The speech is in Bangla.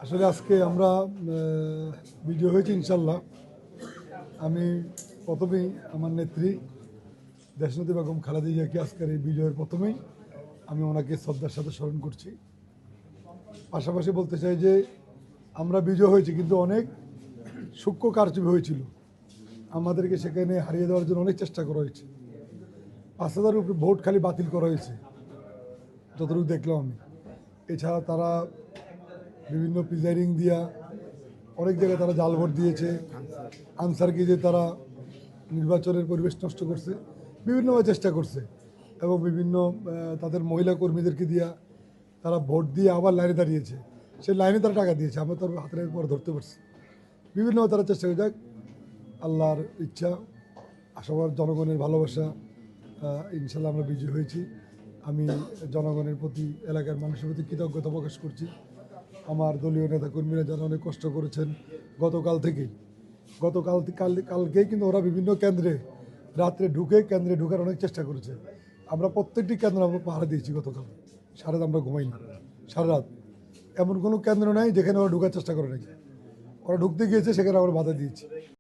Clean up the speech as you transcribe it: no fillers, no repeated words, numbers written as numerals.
আসলে আজকে আমরা বিজয় হয়েছি ইনশাল্লাহ। আমি প্রথমেই আমার নেত্রী দেশনেত্রী বেগম খালেদা জিয়াকে আজকের এই বিজয়ের প্রথমেই আমি ওনাকে শ্রদ্ধার সাথে স্মরণ করছি। পাশাপাশি বলতে চাই যে আমরা বিজয় হয়েছি, কিন্তু অনেক সূক্ষ্ম কারচুপি হয়েছিল। আমাদেরকে সেখানে হারিয়ে দেওয়ার জন্য অনেক চেষ্টা করা হয়েছে। 5,000-এর উপরে ভোট খালি বাতিল করা হয়েছে যতটুকু দেখলাম আমি। এছাড়া তারা বিভিন্ন প্রিজাইডিং দিয়া অনেক জায়গায় তারা জাল ভোট দিয়েছে। আনসারকে যে তারা নির্বাচনের পরিবেশ নষ্ট করছে, বিভিন্নভাবে চেষ্টা করছে, এবং বিভিন্ন তাদের মহিলা কর্মীদেরকে দিয়া তারা ভোট দিয়ে আবার লাইনে দাঁড়িয়েছে। সেই লাইনে তারা টাকা দিয়েছে, আমরা তার হাতের পর ধরতে পারছি। বিভিন্নভাবে তারা চেষ্টা করে। যাক, আল্লাহর ইচ্ছা, সবার জনগণের ভালোবাসা, ইনশাল্লাহ আমরা বিজয়ী হয়েছি। আমি জনগণের প্রতি, এলাকার মানুষের প্রতি কৃতজ্ঞতা প্রকাশ করছি। আমার দলীয় নেতাকর্মীরা যারা অনেক কষ্ট করেছেন কালকেই কিন্তু ওরা বিভিন্ন কেন্দ্রে রাত্রে কেন্দ্রে ঢুকার অনেক চেষ্টা করেছে। আমরা প্রত্যেকটি কেন্দ্র আমরা পাহারা দিয়েছি গতকাল। সারা রাত আমরা ঘুমাইনি, সারা রাত। এমন কোনো কেন্দ্র নাই যেখানে ওরা ঢুকার চেষ্টা করে নাকি। ওরা ঢুকতে গিয়েছে, সেখানে আমরা বাধা দিয়েছি।